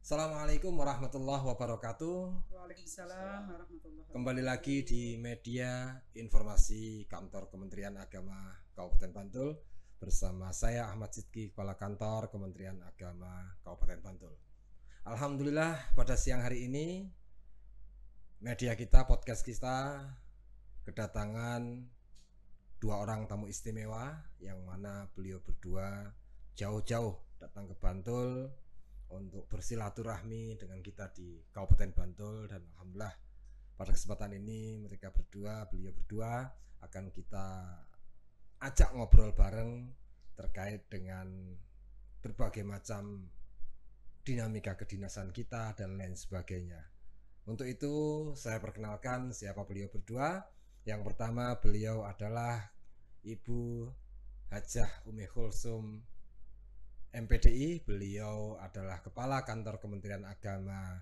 Assalamualaikum warahmatullahi wabarakatuh. Waalaikumsalam warahmatullahi Kembali lagi wabarakatuh. di media informasi Kantor Kementerian Agama Kabupaten Bantul bersama saya Ahmad Sidki, Kepala Kantor Kementerian Agama Kabupaten Bantul. Alhamdulillah pada siang hari ini media kita, podcast kita kedatangan dua orang tamu istimewa yang mana beliau berdua jauh-jauh datang ke Bantul untuk bersilaturahmi dengan kita di Kabupaten Bantul, dan alhamdulillah pada kesempatan ini beliau berdua akan kita ajak ngobrol bareng terkait dengan berbagai macam dinamika kedinasan kita dan lain sebagainya. Untuk itu saya perkenalkan siapa beliau berdua. Yang pertama, beliau adalah Ibu Hajah Umi Khulsum MPDI. Beliau adalah Kepala Kantor Kementerian Agama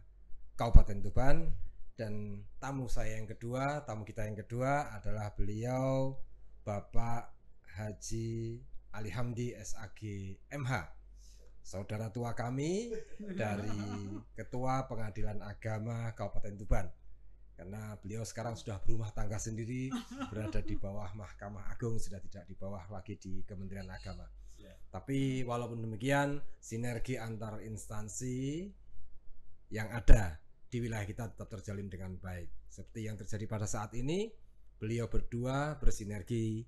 Kabupaten Tuban. Dan tamu kita yang kedua adalah beliau Bapak Haji Ali Hamdi SAG MH, saudara tua kami dari Ketua Pengadilan Agama Kabupaten Tuban. Karena beliau sekarang sudah berumah tangga sendiri, berada di bawah Mahkamah Agung, sudah tidak di bawah lagi di Kementerian Agama. Tapi walaupun demikian, sinergi antar instansi yang ada di wilayah kita tetap terjalin dengan baik. Seperti yang terjadi pada saat ini, beliau berdua bersinergi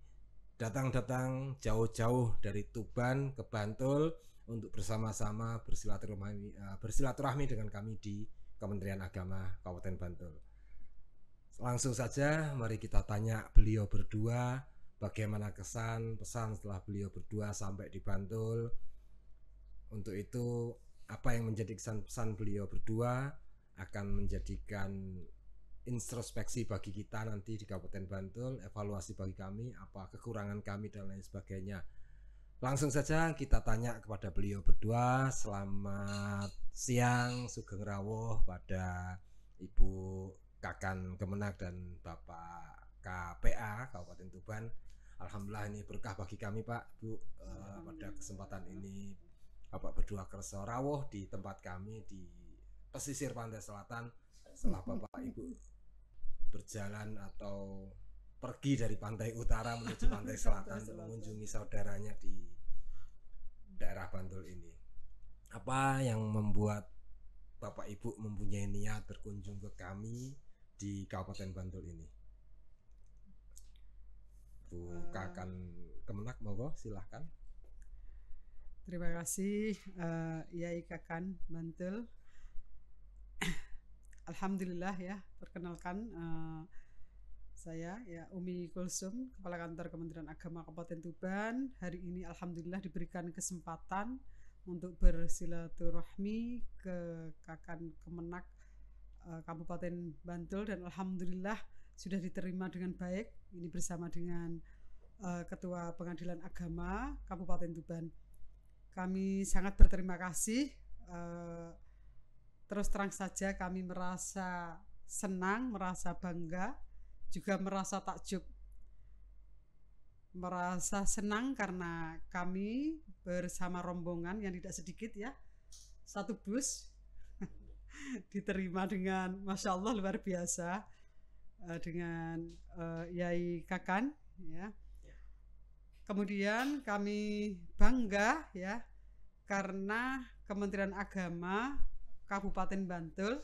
datang jauh-jauh dari Tuban ke Bantul untuk bersama-sama bersilaturahmi dengan kami di Kementerian Agama Kabupaten Bantul. Langsung saja mari kita tanya beliau berdua bagaimana kesan pesan setelah beliau berdua sampai di Bantul. Untuk itu, apa yang menjadi kesan pesan beliau berdua akan menjadikan introspeksi bagi kita nanti di Kabupaten Bantul, evaluasi bagi kami, apa kekurangan kami dan lain sebagainya. Langsung saja kita tanya kepada beliau berdua. Selamat siang, Sugeng Rawuh pada Ibu Kakan Kemenak dan Bapak KPA Kabupaten Tuban. Alhamdulillah ini berkah bagi kami Pak, Bu. Pada kesempatan ini Bapak berdua kersa rawuh di tempat kami di pesisir pantai selatan setelah Bapak Ibu berjalan atau pergi dari pantai utara menuju pantai selatan untuk mengunjungi saudaranya di daerah Bantul ini. Apa yang membuat Bapak Ibu mempunyai niat berkunjung ke kami di Kabupaten Bantul ini? Bu Kakan Kemenak, monggo silahkan. Terima kasih Yai Kakan Bantul. Alhamdulillah ya, perkenalkan saya ya Umi Kulsum, Kepala Kantor Kementerian Agama Kabupaten Tuban. Hari ini alhamdulillah diberikan kesempatan untuk bersilaturahmi ke Kakan Kemenak Kabupaten Bantul, dan alhamdulillah sudah diterima dengan baik. Ini bersama dengan Ketua Pengadilan Agama Kabupaten Tuban. Kami sangat berterima kasih. Terus terang saja kami merasa senang, merasa bangga, juga merasa takjub. Merasa senang karena kami bersama rombongan yang tidak sedikit ya, satu bus diterima dengan Masya Allah luar biasa dengan Yai Kakan ya. Kemudian kami bangga ya karena Kementerian Agama Kabupaten Bantul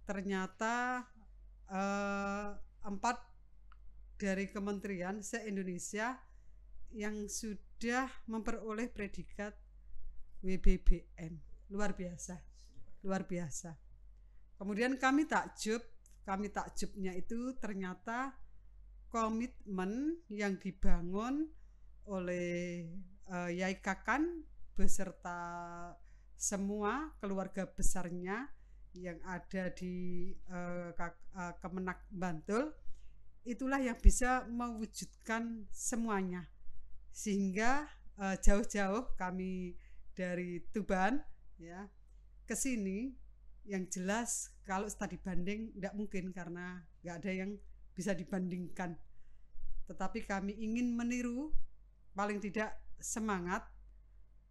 ternyata 4 dari kementerian se-Indonesia yang sudah memperoleh predikat WBBM. Luar biasa. Kemudian takjubnya itu ternyata komitmen yang dibangun oleh Yai Kakan beserta semua keluarga besarnya yang ada di Kemenak Bantul, itulah yang bisa mewujudkan semuanya. Sehingga jauh-jauh kami dari Tuban ya ke sini, yang jelas kalau studi banding tidak mungkin karena nggak ada yang bisa dibandingkan. Tetapi kami ingin meniru paling tidak semangat,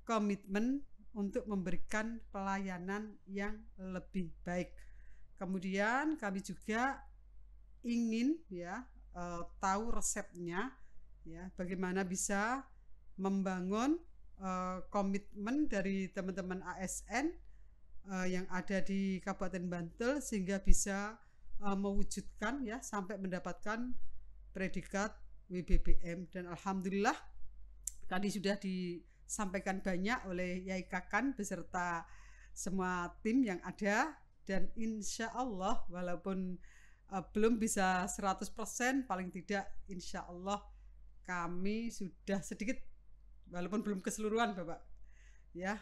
komitmen untuk memberikan pelayanan yang lebih baik. Kemudian kami juga ingin tahu resepnya, ya, bagaimana bisa membangun komitmen dari teman-teman ASN yang ada di Kabupaten Bantul sehingga bisa mewujudkan, ya, sampai mendapatkan predikat WBBM. Dan alhamdulillah tadi sudah disampaikan banyak oleh Yai Kakan beserta semua tim yang ada, dan insya Allah walaupun belum bisa 100%, paling tidak insya Allah kami sudah sedikit, walaupun belum keseluruhan Bapak, ya,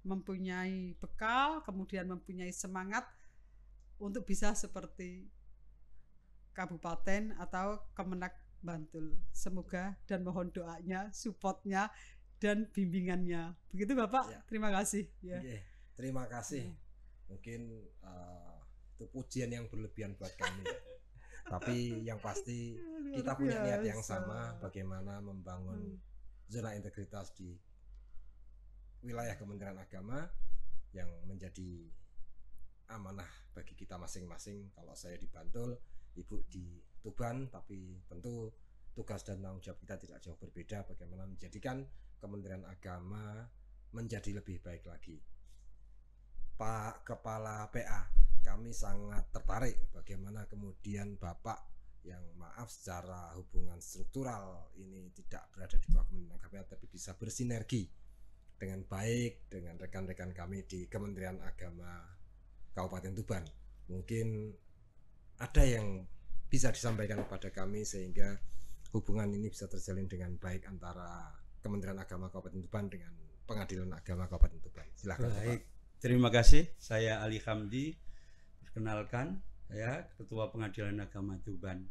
mempunyai bekal, kemudian mempunyai semangat untuk bisa seperti kabupaten atau Kemenak Bantul. Semoga dan mohon doanya, supportnya dan bimbingannya. Begitu Bapak, ya. Terima kasih. Ya. Oke, terima kasih. Mungkin itu pujian yang berlebihan buat kami. Tapi yang pasti kita punya niat yang sama, bagaimana membangun zona integritas di wilayah Kementerian Agama yang menjadi amanah bagi kita masing-masing. Kalau saya di Bantul, Ibu di Tuban, tapi tentu tugas dan tanggung jawab kita tidak jauh berbeda, bagaimana menjadikan Kementerian Agama menjadi lebih baik lagi. Pak Kepala PA, kami sangat tertarik bagaimana kemudian Bapak yang maaf secara hubungan struktural ini tidak berada di bawah Kementerian Agama, tapi bisa bersinergi dengan baik dengan rekan-rekan kami di Kementerian Agama Kabupaten Tuban. Mungkin ada yang bisa disampaikan kepada kami sehingga hubungan ini bisa terjalin dengan baik antara Kementerian Agama Kabupaten Tuban dengan Pengadilan Agama Kabupaten Tuban. Silakan. Baik, terima kasih. Saya Ali Hamdi. Perkenalkan, saya Ketua Pengadilan Agama Tuban.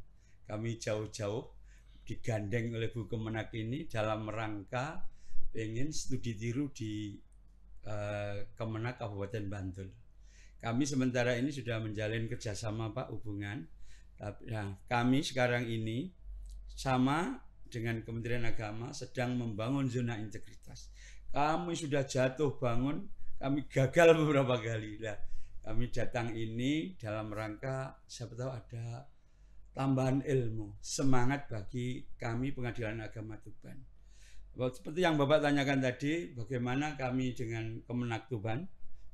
Kami jauh-jauh digandeng oleh Bu Kemenak ini dalam rangka ingin studi tiru di Kemenak Kabupaten Bantul. Kami sementara ini sudah menjalin kerjasama Pak, hubungan. Nah, kami sekarang ini sama dengan Kementerian Agama sedang membangun zona integritas. Kami sudah jatuh bangun, kami gagal beberapa kali. Nah, kami datang ini dalam rangka siapa tahu ada tambahan ilmu, semangat bagi kami Pengadilan Agama Tuban. Seperti yang Bapak tanyakan tadi, bagaimana kami dengan Kemenak Tuban.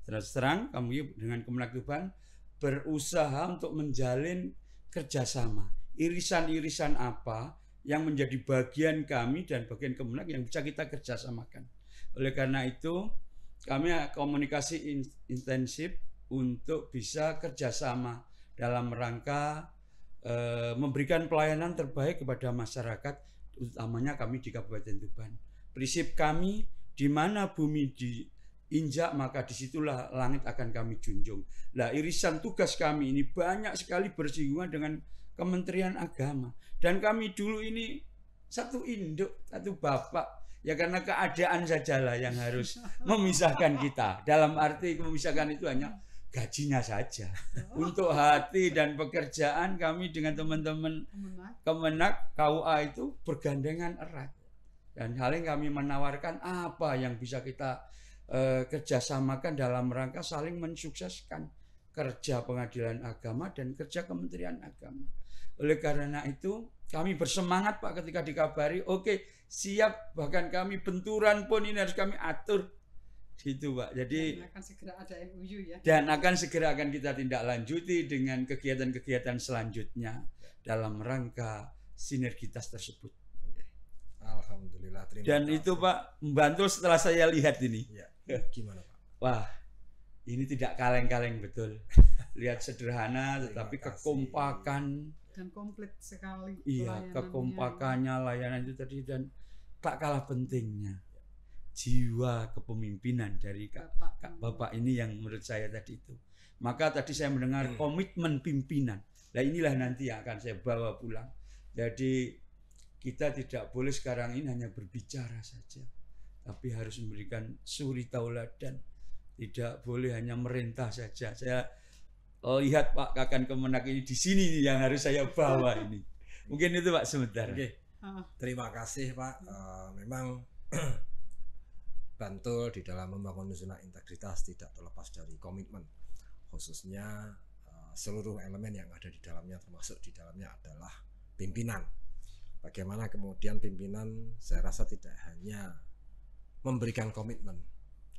Terus terang kami dengan Kemenak Tuban berusaha untuk menjalin kerjasama. Irisan-irisan apa yang menjadi bagian kami dan bagian Kemenak yang bisa kita kerjasamakan. Oleh karena itu kami komunikasi intensif untuk bisa kerjasama dalam rangka memberikan pelayanan terbaik kepada masyarakat, utamanya kami di Kabupaten Tuban. Prinsip kami, di mana bumi diinjak maka disitulah langit akan kami junjung. Nah, irisan tugas kami ini banyak sekali bersinggungan dengan Kementerian Agama. Dan kami dulu ini satu induk, satu bapak. Ya karena keadaan sajalah yang harus memisahkan kita. Dalam arti memisahkan itu hanya gajinya saja. Untuk hati dan pekerjaan kami dengan teman-teman Kemenak KUA itu bergandengan erat. Dan saling kami menawarkan apa yang bisa kita kerjasamakan dalam rangka saling mensukseskan kerja Pengadilan Agama dan kerja Kementerian Agama. Oleh karena itu kami bersemangat Pak ketika dikabari, oke, siap, bahkan kami benturan pun ini harus kami atur gitu Pak. Jadi dan akan segera ada MOU ya. Dan akan segera akan kita tindak lanjuti dengan kegiatan-kegiatan selanjutnya dalam rangka sinergitas tersebut. Alhamdulillah, terima kasih. Dan itu Pak membantu setelah saya lihat ini. Ya, gimana Pak? Wah, ini tidak kaleng-kaleng betul. Lihat sederhana tetapi kekompakan dan komplit sekali. Iya, kekompakannya layanan itu tadi, dan tak kalah pentingnya jiwa kepemimpinan dari Bapak ini yang menurut saya tadi itu. Maka tadi saya mendengar komitmen pimpinan. Nah inilah nanti yang akan saya bawa pulang. Jadi kita tidak boleh sekarang ini hanya berbicara saja, tapi harus memberikan suri tauladan. Tidak boleh hanya merintah saja. Saya lihat Pak Kakan Kemenak ini di sini yang harus saya bawa ini. Mungkin itu Pak sebentar. Oke. Terima kasih Pak. Memang Bantul di dalam membangun zona integritas tidak terlepas dari komitmen, khususnya seluruh elemen yang ada di dalamnya, termasuk di dalamnya adalah pimpinan. Bagaimana kemudian pimpinan, saya rasa tidak hanya memberikan komitmen,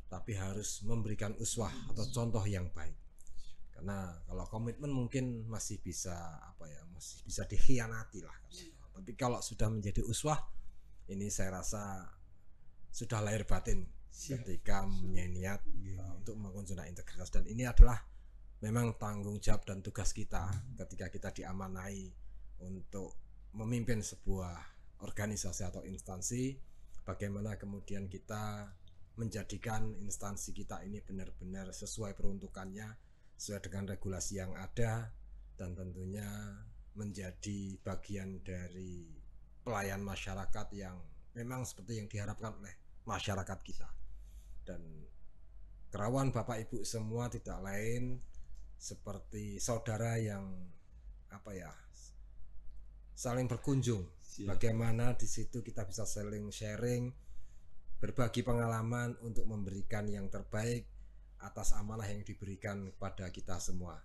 tapi harus memberikan uswah atau contoh yang baik. Karena kalau komitmen mungkin masih bisa masih bisa dikhianati lah. Tapi kalau sudah menjadi uswah, ini saya rasa sudah lahir batin ketika mempunyai niat untuk membangun zona integritas, dan ini adalah memang tanggung jawab dan tugas kita ketika kita diamanai untuk memimpin sebuah organisasi atau instansi. Bagaimana kemudian kita menjadikan instansi kita ini benar-benar sesuai peruntukannya, sesuai dengan regulasi yang ada, dan tentunya menjadi bagian dari pelayan masyarakat yang memang seperti yang diharapkan oleh masyarakat kita. Dan kerawan Bapak Ibu semua tidak lain seperti saudara yang saling berkunjung. Bagaimana di situ kita bisa saling sharing, berbagi pengalaman untuk memberikan yang terbaik atas amanah yang diberikan kepada kita semua.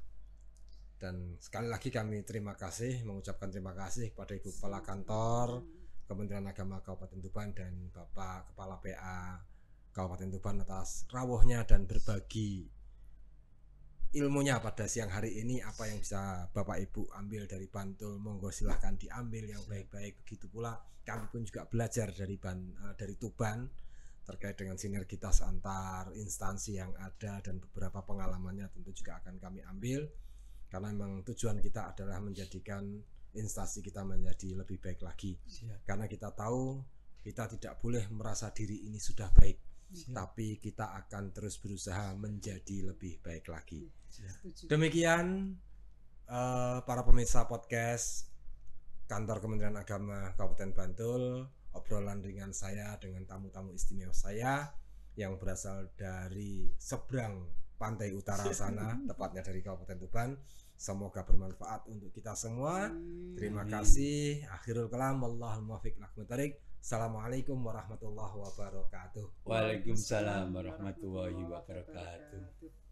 Dan sekali lagi kami mengucapkan terima kasih kepada Ibu Kepala Kantor Kementerian Agama Kabupaten Tuban dan Bapak Kepala PA Kabupaten Tuban atas rawuhnya dan berbagi ilmunya pada siang hari ini. Apa yang bisa Bapak Ibu ambil dari Bantul, monggo silahkan diambil yang baik-baik. Begitu pula kami pun juga belajar dari Tuban terkait dengan sinergitas antar instansi yang ada, dan beberapa pengalamannya tentu juga akan kami ambil, karena memang tujuan kita adalah menjadikan instansi kita menjadi lebih baik lagi. Karena kita tahu kita tidak boleh merasa diri ini sudah baik, tapi kita akan terus berusaha menjadi lebih baik lagi. Demikian para pemirsa podcast Kantor Kementerian Agama Kabupaten Bantul, obrolan ringan saya dengan tamu-tamu istimewa saya yang berasal dari seberang pantai utara sana, tepatnya dari Kabupaten Tuban. Semoga bermanfaat untuk kita semua. Terima kasih. Akhirul kalam, wallahul muwaffiq. Assalamualaikum warahmatullahi wabarakatuh. Waalaikumsalam warahmatullahi wabarakatuh.